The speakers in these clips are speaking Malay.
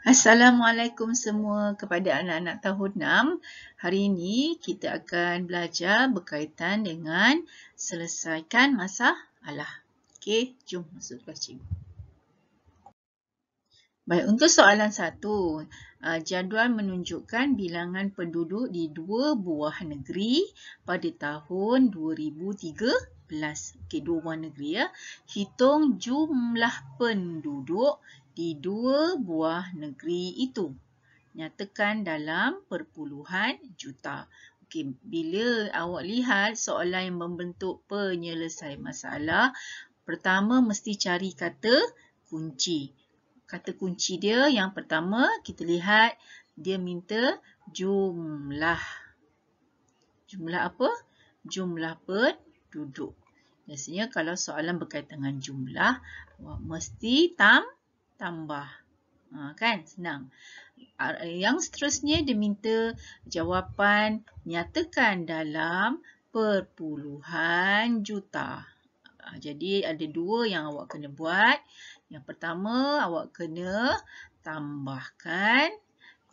Assalamualaikum semua kepada anak-anak tahun 6. Hari ini kita akan belajar berkaitan dengan selesaikan masalah. Okey, jom masuk kelas cikgu. Baik, untuk soalan 1, jadual menunjukkan bilangan penduduk di dua buah negeri pada tahun 2013. Okey, dua buah negeri ya. Hitung jumlah penduduk di dua buah negeri itu. Nyatakan dalam perpuluhan juta. Okey, bila awak lihat soalan yang membentuk penyelesaian masalah, pertama mesti cari kata kunci. Kata kunci dia yang pertama kita lihat dia minta jumlah. Jumlah apa? Jumlah penduduk. Biasanya kalau soalan berkaitan dengan jumlah, mesti tambah. Kan? Senang. Yang seterusnya dia minta jawapan nyatakan dalam perpuluhan juta. Jadi ada dua yang awak kena buat. Yang pertama awak kena tambahkan.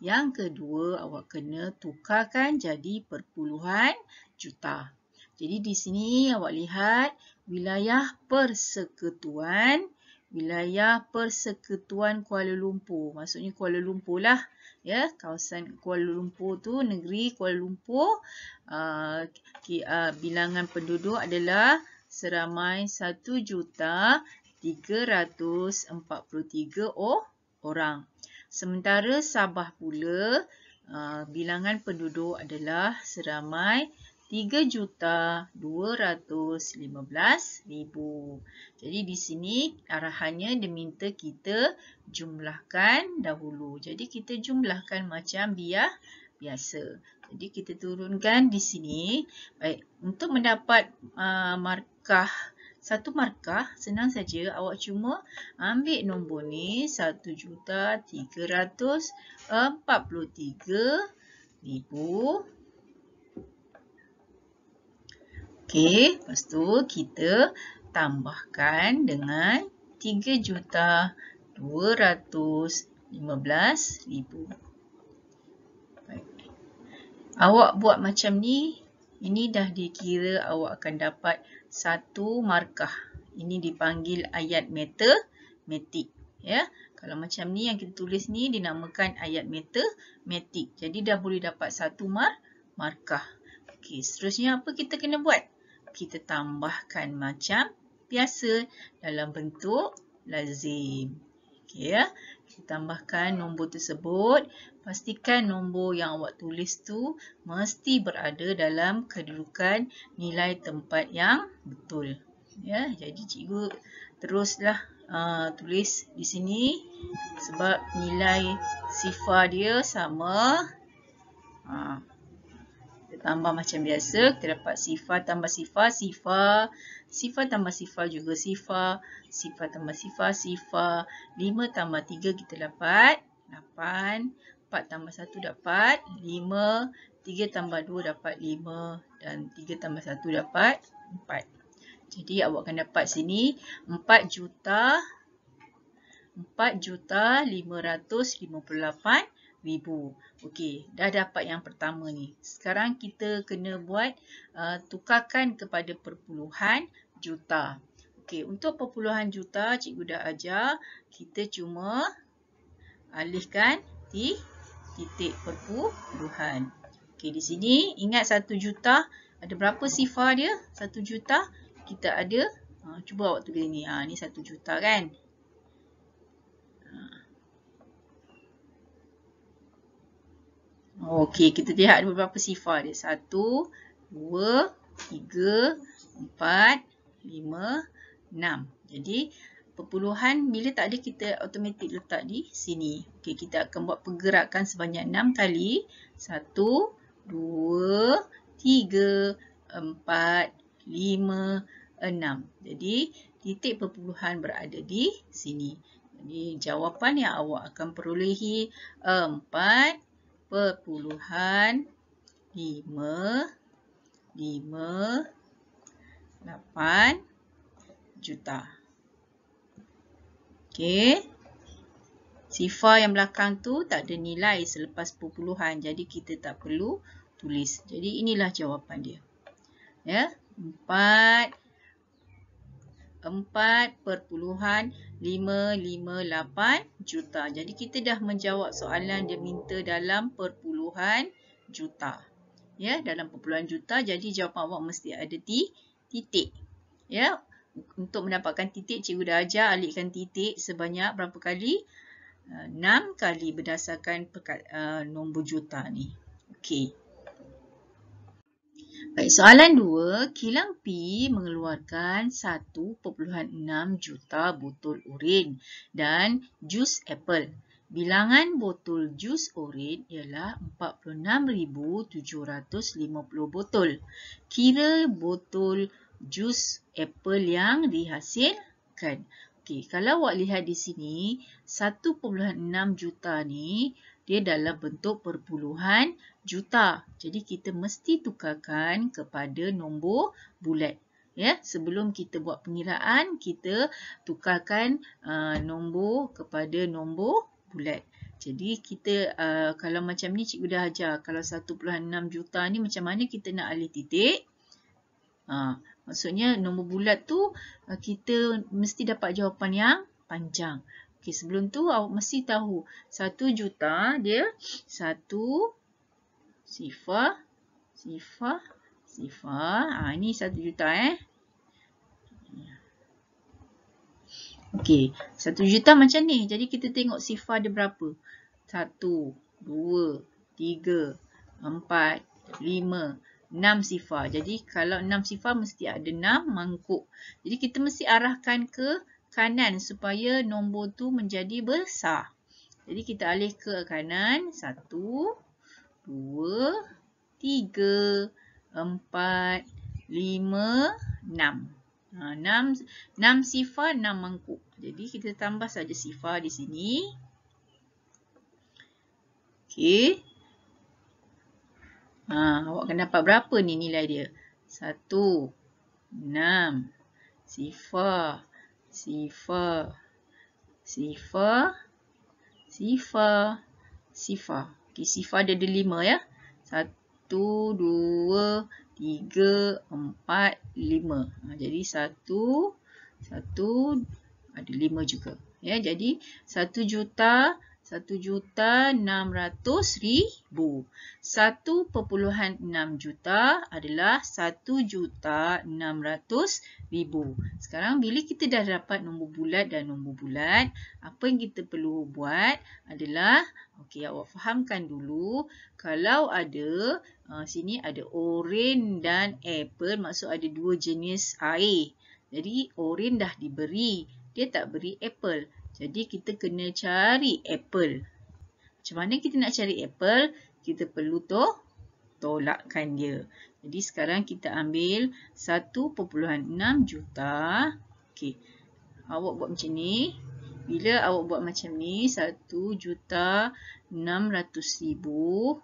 Yang kedua awak kena tukarkan jadi perpuluhan juta. Jadi di sini awak lihat wilayah persekutuan. Wilayah persekutuan Kuala Lumpur. Maksudnya Kuala Lumpur lah. Ya, kawasan Kuala Lumpur tu, negeri Kuala Lumpur. Bilangan penduduk adalah seramai 1,343,000 orang. Sementara Sabah pula, bilangan penduduk adalah seramai 3,215,000. Jadi di sini arahannya dia minta kita jumlahkan dahulu. Jadi kita jumlahkan macam biasa. Jadi kita turunkan di sini. Baik, untuk mendapat satu markah, senang saja awak cuma ambil nombor ni 1,343,000. Okey, lepas tu kita tambahkan dengan 3,215,000. Awak buat macam ni, ini dah dikira awak akan dapat satu markah. Ini dipanggil ayat matematik. Ya, kalau macam ni yang kita tulis ni dinamakan ayat matematik. Jadi dah boleh dapat satu markah. Okey, seterusnya apa kita kena buat? Kita tambahkan macam biasa dalam bentuk lazim. Okey ya. Kita tambahkan nombor tersebut. Pastikan nombor yang awak tulis tu mesti berada dalam kedudukan nilai tempat yang betul. Ya, jadi cikgu teruslah tulis di sini sebab nilai sifar dia sama. Kita tambah macam biasa, kita dapat sifar tambah sifar, sifar. Sifar tambah sifar juga sifar. Sifar tambah sifar, sifar. 5 tambah 3 kita dapat 8. 4 tambah 1 dapat 5. 3 tambah 2 dapat 5. Dan 3 tambah 1 dapat 4. Jadi awak akan dapat sini 4,558,000. Okey, dah dapat yang pertama ni. Sekarang kita kena buat tukarkan kepada perpuluhan juta. Okey, untuk perpuluhan juta cikgu dah ajar, kita cuma alihkan titik perpuluhan. Okey, di sini ingat 1 juta ada berapa sifar dia? 1 juta kita ada, cuba awak tulis ni. Ni 1 juta kan? Okey, kita lihat ada beberapa sifar dia. 1, 2, 3, 4, 5, 6. Jadi, perpuluhan bila tak ada kita automatik letak di sini. Okey, kita akan buat pergerakan sebanyak 6 kali. 1, 2, 3, 4, 5, 6. Jadi, titik perpuluhan berada di sini. Jadi, jawapan yang awak akan perolehi 4,558 juta. Okey. Sifar yang belakang tu tak ada nilai selepas perpuluhan. Jadi kita tak perlu tulis. Jadi inilah jawapan dia. Ya, 4,558 juta. Jadi kita dah menjawab soalan dia minta dalam perpuluhan juta. Ya, dalam perpuluhan juta. Jadi jawapan awak mesti ada titik. Ya, untuk mendapatkan titik, cikgu dah ajar alihkan titik sebanyak berapa kali? 6 kali berdasarkan nombor juta ni. Okey. Baik, soalan 2. Kilang P mengeluarkan 1.6 juta botol urin dan jus apple. Bilangan botol jus urin ialah 46,750 botol. Kira botol jus apple yang dihasilkan. Okey, kalau awak lihat di sini, 1.6 juta ni dia dalam bentuk perpuluhan juta. Jadi kita mesti tukarkan kepada nombor bulat. Ya, sebelum kita buat pengiraan, kita tukarkan nombor kepada nombor bulat. Jadi kita kalau macam ni cikgu dah ajar, kalau 1.6 juta ni macam mana kita nak alih titik? Maksudnya nombor bulat tu kita mesti dapat jawapan yang panjang. Okey, sebelum tu awak mesti tahu 1 juta dia 1 sifar. Ini 1 juta Okey, 1 juta macam ni. Jadi kita tengok sifar dia berapa? 1, 2, 3, 4, 5, 6 sifar. Jadi kalau 6 sifar mesti ada 6 mangkuk. Jadi kita mesti arahkan ke kanan supaya nombor tu menjadi besar. Jadi kita alih ke kanan. 1, 2, 3, 4, 5, 6. 6 sifar, 6 mangkuk. Jadi kita tambah saja sifar di sini. Okey. Awak akan dapat berapa ni nilai dia? 1, 6, sifar. Okey, sifar dia ada 5 ya. 1, 2, 3, 4, 5. Jadi 1 ada 5 juga. Ya, jadi 1,600,000. 1.6 juta adalah 1,600,000. Sekarang bila kita dah dapat nombor bulat dan nombor bulat, apa yang kita perlu buat adalah, okey, awak fahamkan dulu, kalau ada sini ada oren dan apple, maksud ada dua jenis air. Jadi oren dah diberi, dia tak beri apple. Jadi kita kena cari apple. Macam mana kita nak cari apple? Kita perlu tolakkan dia. Jadi sekarang kita ambil 1.6 juta. Okey. Awak buat macam ni. Bila awak buat macam ni, 1,600,000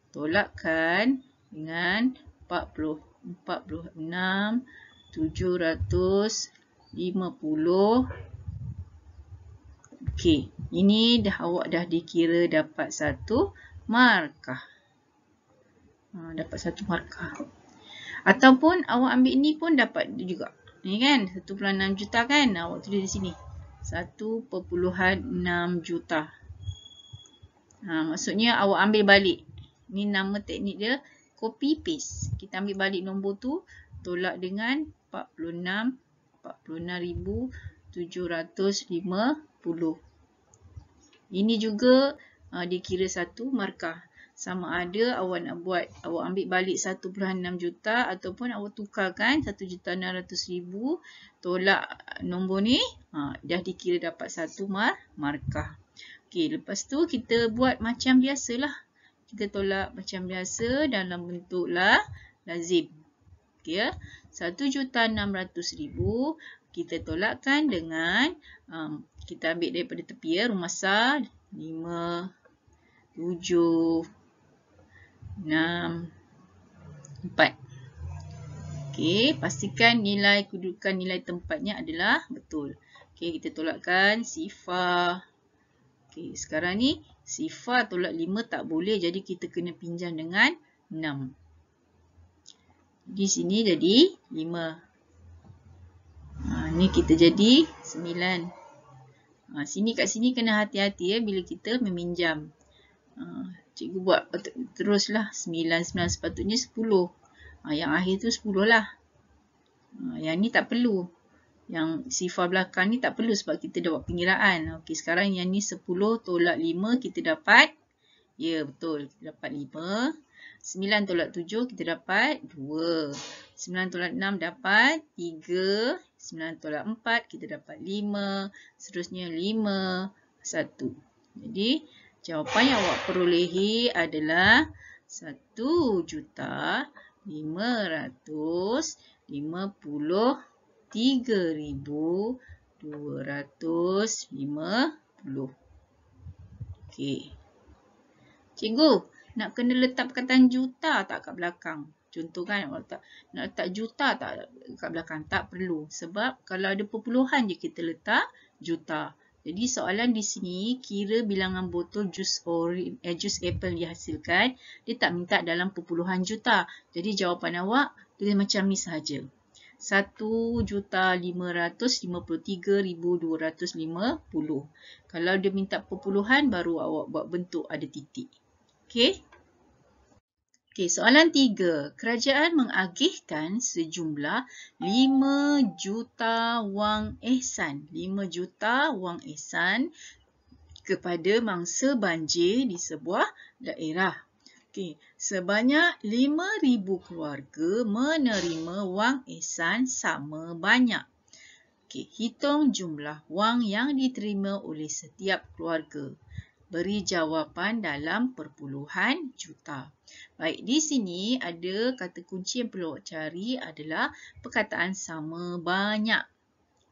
tolakkan dengan 46,750. Okey, ini awak dah dikira dapat 1 markah. Dapat 1 markah. Ataupun awak ambil ni pun dapat juga. Ni kan 1.6 juta kan? Awak tulis di sini. 1.6 juta. Maksudnya awak ambil balik. Ni nama teknik dia copy paste. Kita ambil balik nombor tu, tolak dengan 46,750. Ini juga dikira 1 markah. Sama ada awak nak buat, awak ambil balik 1.6 juta ataupun awak tukarkan 1,600,000 tolak nombor ni, dah dikira dapat 1 markah. Okey, lepas tu kita buat macam biasalah. Kita tolak macam biasa dalam bentuk lazim. Okey ya. 1,600,000 kita tolakkan dengan kita ambil daripada tepi ya, rumasah 5, 7, 6, 4. Okey, pastikan nilai kedudukan nilai tempatnya adalah betul. Okey, kita tolakkan sifar. Okey, sekarang ni sifar tolak 5 tak boleh. Jadi kita kena pinjam dengan 6. Di sini jadi 5. Ni kita jadi 9. Sini kat sini kena hati-hati bila kita meminjam. Cikgu buat teruslah 9, 9 sepatutnya 10. Yang akhir tu 10 lah. Yang ni tak perlu. Yang sifar belakang ni tak perlu sebab kita dah buat pengiraan. Okey, sekarang yang ni 10 tolak 5 kita dapat. Ya, betul. Kita dapat 5. 9 tolak 7 kita dapat 2. 9 tolak 6 dapat 3. 9 tolak 4 kita dapat 5. Seterusnya 5, 1. Jadi, jawapan yang awak perolehi adalah 1,553,250. Okey. Cikgu, nak kena letak perkataan juta tak kat belakang? Contoh kan, nak letak juta tak kat belakang? Tak perlu. Sebab kalau ada perpuluhan je kita letak juta. Jadi soalan di sini, kira bilangan botol jus apple dihasilkan, dia tak minta dalam perpuluhan juta. Jadi jawapan awak tulis macam ni sahaja. 1,553,250. Kalau dia minta perpuluhan, baru awak buat bentuk ada titik. Okey. Okey, soalan 3. Kerajaan mengagihkan sejumlah 5 juta wang ihsan. 5 juta wang ihsan kepada mangsa banjir di sebuah daerah. Okey, sebanyak 5,000 keluarga menerima wang ihsan sama banyak. Okey, hitung jumlah wang yang diterima oleh setiap keluarga. Beri jawapan dalam perpuluhan juta. Baik, di sini ada kata kunci yang perlu awak cari adalah perkataan sama banyak.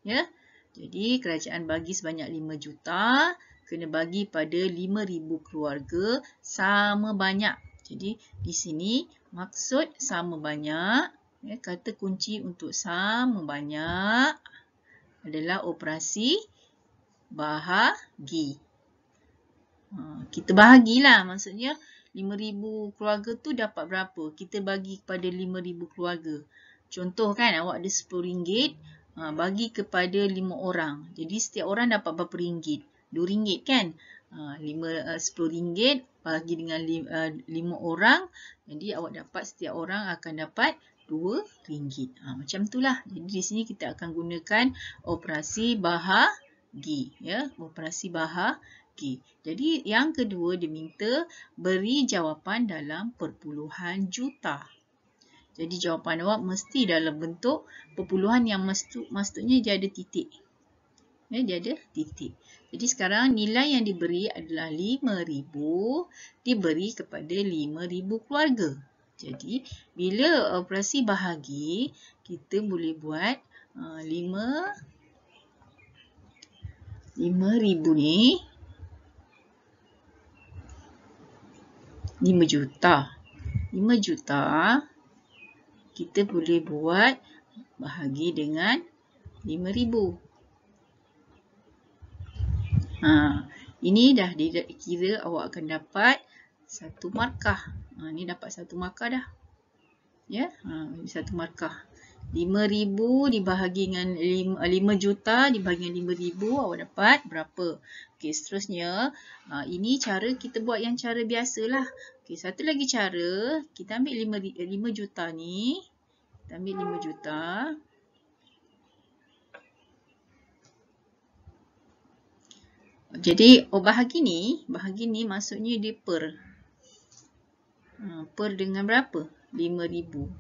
Ya. Jadi, kerajaan bagi sebanyak 5 juta, kena bagi pada 5,000 keluarga sama banyak. Jadi, di sini maksud sama banyak, kata kunci untuk sama banyak adalah operasi bahagi. Kita bahagilah, maksudnya 5,000 keluarga tu dapat berapa? Kita bagi kepada 5,000 keluarga. Contoh kan, awak ada RM10, bagi kepada 5 orang. Jadi setiap orang dapat berapa ringgit? RM2 kan? RM10 bagi dengan 5 orang. Jadi awak dapat, setiap orang akan dapat RM2. Macam itulah. Jadi di sini kita akan gunakan operasi bahagi. Ya, operasi bahagi. Jadi yang kedua dia minta beri jawapan dalam perpuluhan juta. Jadi jawapan awak mesti dalam bentuk perpuluhan yang maksudnya dia ada titik. Ya, dia ada titik. Jadi sekarang nilai yang diberi adalah 5,000 diberi kepada 5,000 keluarga. Jadi bila operasi bahagi kita boleh buat 5,000 ni 5 juta. 5 juta kita boleh buat bahagi dengan 5,000. Ini dah dikira awak akan dapat 1 markah. Ni dapat 1 markah dah. Ya, 1 markah. 5,000 dibahagi dengan 5 juta dibahagi dengan 5,000, awak dapat berapa? Okey, seterusnya ini cara kita buat yang cara biasalah. Okey, satu lagi cara, kita ambil 5 juta ni. Kita ambil 5 juta. Jadi bahagi ni maksudnya dia per. Per dengan berapa? 5,000.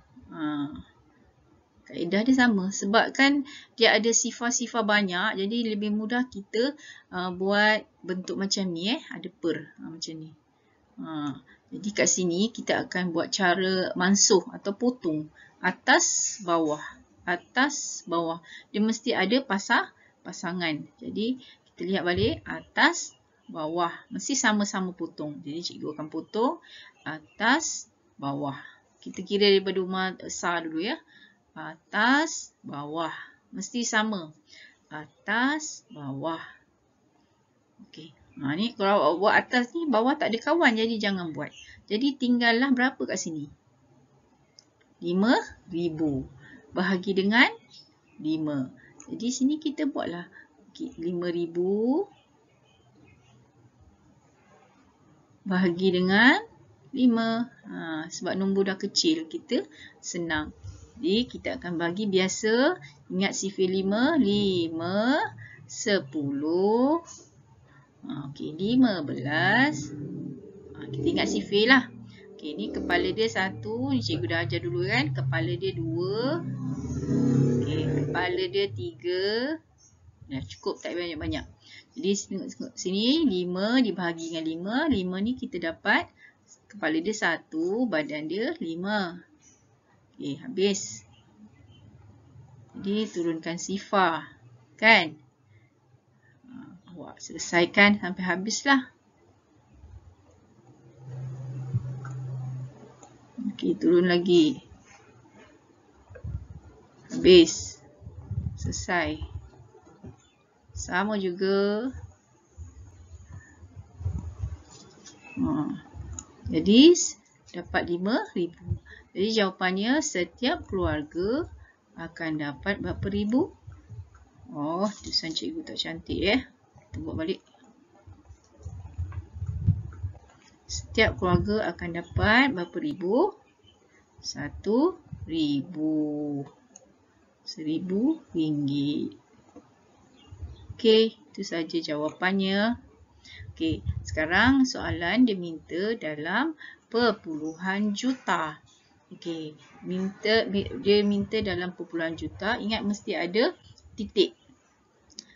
Kaedah dia sama. Sebab kan dia ada sifar-sifar banyak. Jadi lebih mudah kita buat bentuk macam ni. Ada per. Macam ni. Jadi kat sini kita akan buat cara mansuh atau potong. Atas, bawah. Atas, bawah. Dia mesti ada pasangan. Jadi kita lihat balik. Atas, bawah. Mesti sama-sama potong. Jadi cikgu akan potong. Atas, bawah. Kita kira daripada rumah besar dulu ya. Atas, bawah. Mesti sama. Atas, bawah. Okey. Ni kalau awak buat atas ni, bawah tak ada kawan, jadi jangan buat. Jadi tinggallah berapa kat sini? 5,000. Bahagi dengan 5. Jadi sini kita buatlah 5,000 bahagi dengan 5. Sebab nombor dah kecil, kita senang. Jadi kita akan bagi biasa. Ingat sifir 5. 5, 10. Okey, 15. Kita ingat sifir lah. Okey, ni kepala dia 1. Ni cikgu dah ajar dulu kan. Kepala dia 2. Okey, kepala dia 3. Dah cukup, tak banyak-banyak. Jadi sini 5 dibahagi dengan 5. 5 ni kita dapat kepala dia 1, badan dia 5. Okey, habis. Jadi turunkan sifar. Kan? Awak selesaikan sampai habislah. Okey, turun lagi. Habis. Selesai. Sama juga. Jadi dapat 5,000. Jadi jawapannya setiap keluarga akan dapat berapa ribu? Oh, tulisan cikgu tak cantik ya. Kita buat balik. Setiap keluarga akan dapat berapa ribu? 1,000. 1,000 ringgit. Okey, itu saja jawapannya. Okey, sekarang soalan dia minta dalam perpuluhan juta. Okey, dia minta dalam perpuluhan juta. Ingat mesti ada titik.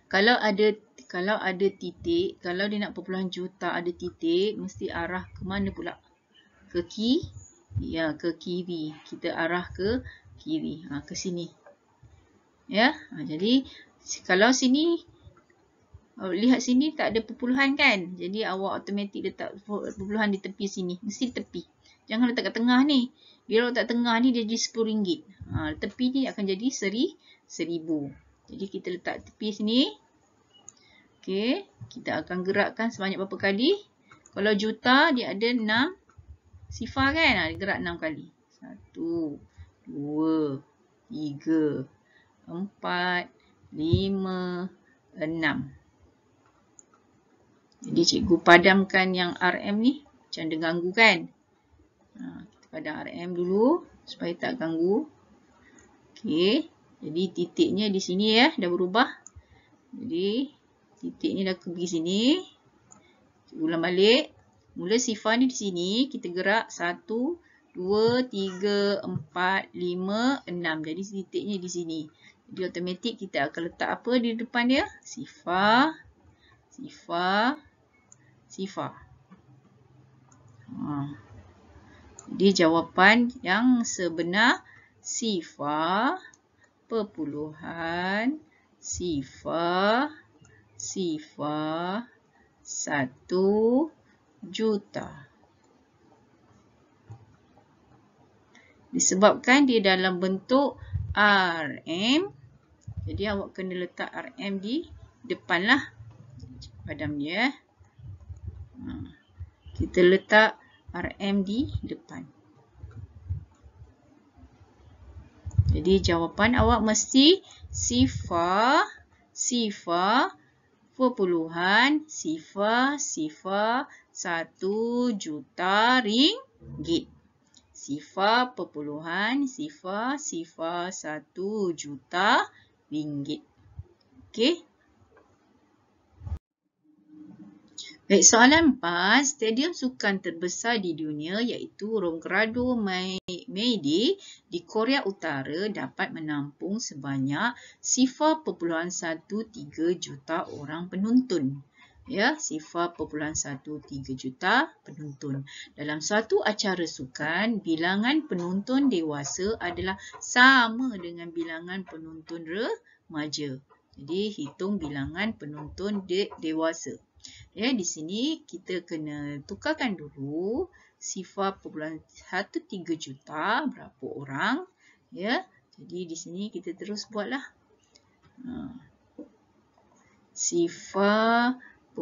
Kalau ada titik, kalau dia nak perpuluhan juta ada titik, mesti arah ke mana pula? Ke kiri? Ya, ke kiri. Kita arah ke kiri. Ke sini. Ya, jadi kalau sini, lihat sini tak ada perpuluhan kan? Jadi awak automatik letak perpuluhan di tepi sini. Mesti tepi. Jangan letak kat tengah ni. Bila letak tengah ni dia jadi RM10. Tepi ni akan jadi RM1,000. Jadi kita letak tepi sini. Okey, kita akan gerakkan sebanyak berapa kali? Kalau juta dia ada 6 sifar kan? Dia gerak 6 kali. 1, 2, 3, 4, 5, 6. Jadi cikgu padamkan yang RM ni. Macam dia ganggu kan? Kita padam RM dulu supaya tak ganggu. Okey. Jadi titiknya di sini ya. Dah berubah. Jadi titik ni dah pergi sini. Cikgu ulang balik. Mula sifar ni di sini. Kita gerak 1, 2, 3, 4, 5, 6. Jadi titiknya di sini. Jadi automatik kita akan letak apa di depan dia? Sifar. Sifar. Sifar. Jadi jawapan yang sebenar sifar, perpuluhan, sifar, sifar, 1 juta. Disebabkan dia dalam bentuk RM, jadi awak kena letak RM di depan lah. Padam dia. Kita letak RM di depan. Jadi jawapan awak mesti sifar, sifar, perpuluhan, sifar, sifar, 1 juta ringgit. Sifar, perpuluhan, sifar, sifar, 1 juta ringgit. Okey. Baik, soalan 4. Stadium sukan terbesar di dunia iaitu Rongrado Meiji di Korea Utara dapat menampung sebanyak 0.13 juta orang penonton. Ya, 0.13 juta penonton. Dalam suatu acara sukan, bilangan penonton dewasa adalah sama dengan bilangan penonton remaja. Jadi, hitung bilangan penonton dewasa. Ya, di sini kita kena tukarkan dulu 0.13 juta berapa orang. Ya, jadi di sini kita terus buatlah. 0.13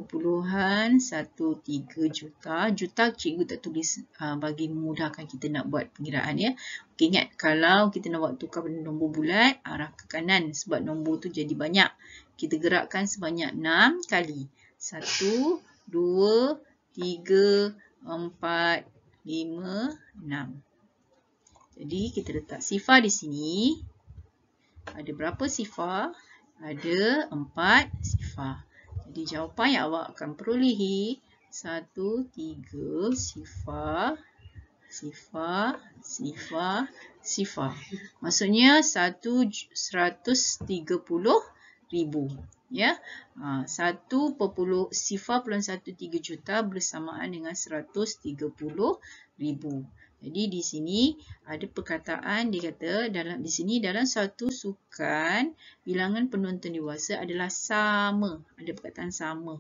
juta. Juta cikgu tak tulis bagi memudahkan kita nak buat pengiraan ya. Okay, ingat kalau kita nak buat tukar pada nombor bulat, arah ke kanan sebab nombor tu jadi banyak. Kita gerakkan sebanyak 6 kali. 1, 2, 3, 4, 5, 6. Jadi kita letak sifar di sini. Ada berapa sifar? Ada 4 sifar. Jadi jawapan yang awak akan perolehi 1, 3 sifar, sifar, sifar, sifar. Maksudnya 130,000. Ya. 1,13 juta bersamaan dengan 130,000. Jadi di sini ada perkataan dia kata di sini dalam satu sukan bilangan penonton dewasa adalah sama. Ada perkataan sama.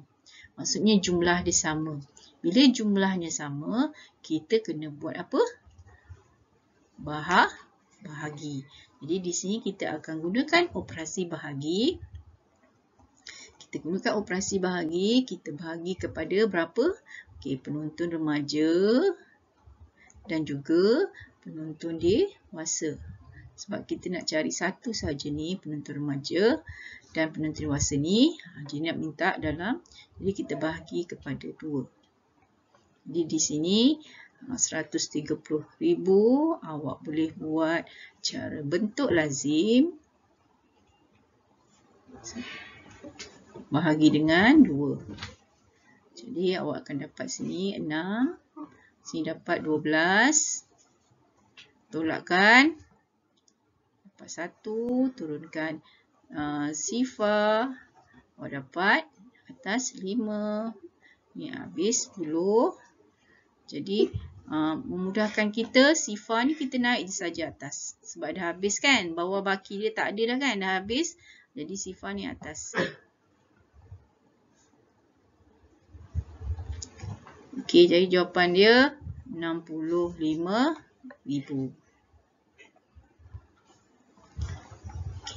Maksudnya jumlah dia sama. Bila jumlahnya sama, kita kena buat apa? Bahagi. Jadi di sini kita akan gunakan operasi bahagi. Kita gunakan operasi bahagi, kita bahagi kepada berapa? Okey, penonton remaja dan juga penonton dewasa. Sebab kita nak cari satu saja ni, penonton remaja dan penonton dewasa ni. Dia nak minta dalam, jadi kita bahagi kepada 2. Jadi di sini 130,000 awak boleh buat cara bentuk lazim. Bahagi dengan 2. Jadi awak akan dapat sini 6. Sini dapat 12. Tolakkan. Dapat 1. Turunkan sifar. Awak dapat atas 5. Ni habis 10. Jadi memudahkan kita, sifar ni kita naik je saja atas. Sebab dah habis kan. Bawah baki dia tak ada dah kan. Dah habis. Jadi sifar ni atas. Okey, jadi jawapan dia 65,000.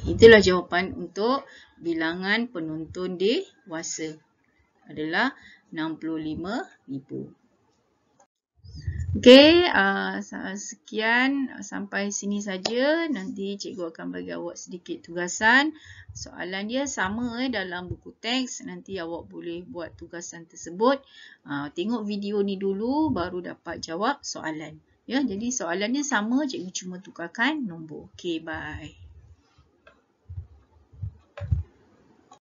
Itulah jawapan untuk bilangan penonton dewasa. Adalah 65,000. Okey, sekian sampai sini saja. Nanti cikgu akan bagi awak sedikit tugasan. Soalan dia sama dalam buku teks. Nanti awak boleh buat tugasan tersebut. Tengok video ni dulu baru dapat jawab soalan. Ya, jadi soalannya sama, cikgu cuma tukarkan nombor. Okey, bye.